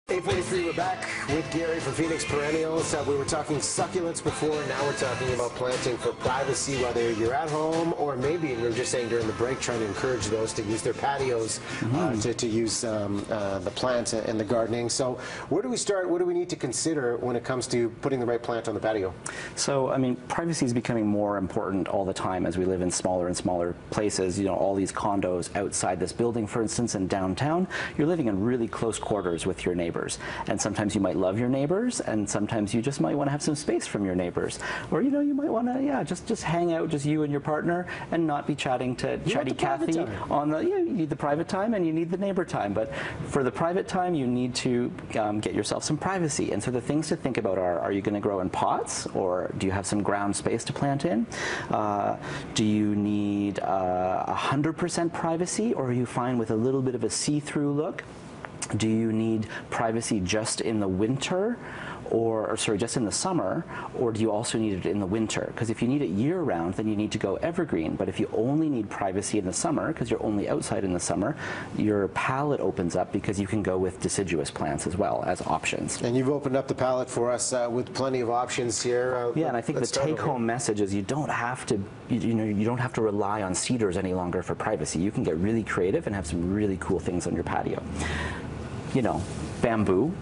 8:43, we're back with Gary from Phoenix Perennials. We were talking succulents before, now we're talking about planting for privacy, whether you're at home or maybe, we were just saying during the break, trying to encourage those to use their patios to use the plants and the gardening. So where do we start? What do we need to consider when it comes to putting the right plant on the patio? So, I mean, privacy is becoming more important all the time as we live in smaller and smaller places. You know, all these condos outside this building, for instance, in downtown, you're living in really close quarters with your neighbors. And sometimes you might love your neighbors, and sometimes you just might want to have some space from your neighbors. Or, you know, you might want to, just hang out, just you and your partner, and not be chatting to Chatty Cathy on the, you need the private time and you need the neighbor time. But for the private time, you need to get yourself some privacy. And so the things to think about are you going to grow in pots, or do you have some ground space to plant in? Do you need 100% privacy, or are you fine with a little bit of a see-through look? Do you need privacy just in the winter, or sorry, just in the summer, or do you also need it in the winter? Because if you need it year-round, then you need to go evergreen. But if you only need privacy in the summer, because you're only outside in the summer, your palette opens up because you can go with deciduous plants as well as options. And you've opened up the palette for us with plenty of options here. Yeah, and I think the take-home message is you don't have to, you don't have to rely on cedars any longer for privacy. You can get really creative and have some really cool things on your patio. You know, bamboo.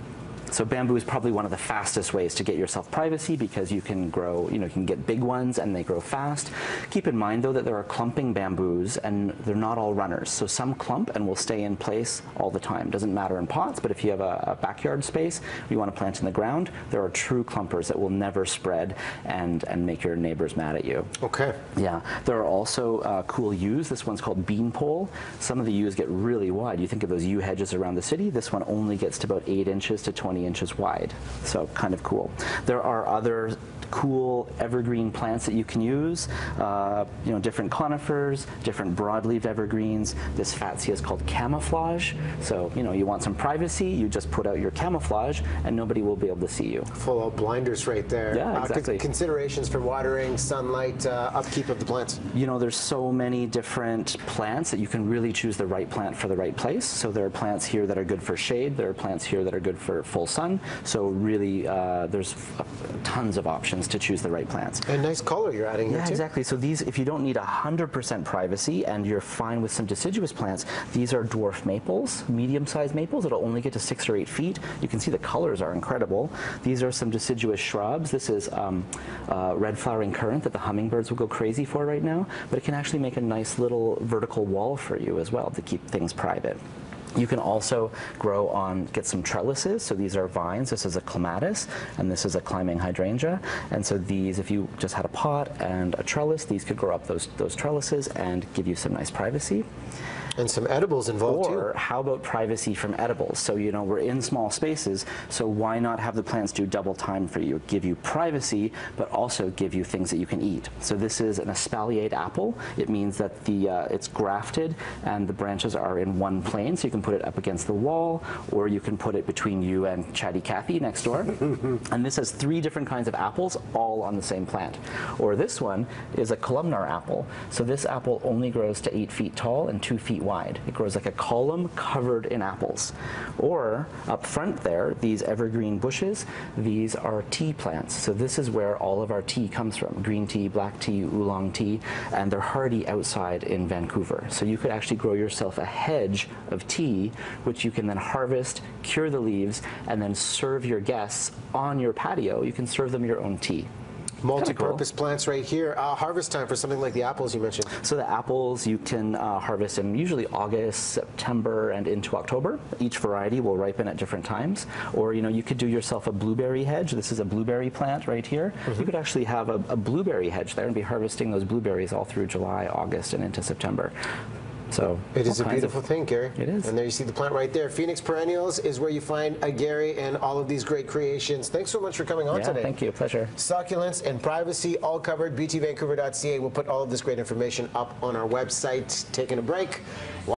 So bamboo is probably one of the fastest ways to get yourself privacy, because you can grow, you can get big ones and they grow fast. Keep in mind though that there are clumping bamboos and they're not all runners. So some clump and will stay in place all the time. Doesn't matter in pots, but if you have a backyard space you want to plant in the ground, there are true clumpers that will never spread and make your neighbors mad at you. Okay. Yeah. There are also cool yews. This one's called beanpole. Some of the yews get really wide. You think of those yew hedges around the city. This one only gets to about 8 inches to 20 inches wide, so kind of cool. There are other cool evergreen plants that you can use, different conifers, different broadleaf evergreens. This fatsia is called camouflage, so you want some privacy, you just put out your camouflage and nobody will be able to see you. Full out blinders right there. Yeah, exactly. Considerations for watering, sunlight, upkeep of the plants. There's so many different plants that you can really choose the right plant for the right place. So there are plants here that are good for shade, there are plants here that are good for full sun, so really there's tons of options to choose the right plants. And nice color you're adding here too. Yeah, exactly. So these, if you don't need 100% privacy and you're fine with some deciduous plants, these are dwarf maples, medium-sized maples. It'll only get to 6 or 8 feet. You can see the colors are incredible. These are some deciduous shrubs. This is red flowering currant that the hummingbirds will go crazy for right now, but it can actually make a nice little vertical wall for you as well to keep things private. You can also get some trellises. So these are vines. This is a clematis, and this is a climbing hydrangea. And so these, if you just had a pot and a trellis, these could grow up those trellises and give you some nice privacy. And some edibles involved too. Or how about privacy from edibles? So we're in small spaces, so why not have the plants do double time for you? Give you privacy, but also give you things that you can eat. So this is an espalier apple. It means that it's grafted and the branches are in one plane, so you can put it up against the wall, or you can put it between you and Chatty Cathy next door. And this has 3 different kinds of apples, all on the same plant. Or this one is a columnar apple. So this apple only grows to 8 feet tall and 2 feet wide. It grows like a column covered in apples. Or up front there, these evergreen bushes, these are tea plants. So this is where all of our tea comes from. Green tea, black tea, oolong tea, and they're hardy outside in Vancouver. So you could actually grow yourself a hedge of tea, which you can then harvest, cure the leaves, and then serve your guests on your patio. You can serve them your own tea. Multi-purpose plants right here. Harvest time for something like the apples you mentioned. So the apples you can harvest in usually August, September, and into October. Each variety will ripen at different times. Or you could do yourself a blueberry hedge. This is a blueberry plant right here. You could actually have a blueberry hedge there and be harvesting those blueberries all through July, August, and into September. So it is a beautiful thing, Gary. It is. And there you see the plant right there. Phoenix Perennials is where you find Gary and all of these great creations. Thanks so much for coming on today. Thank you. Pleasure. Succulents and privacy, all covered. btvancouver.ca. We'll put all of this great information up on our website. Taking a break.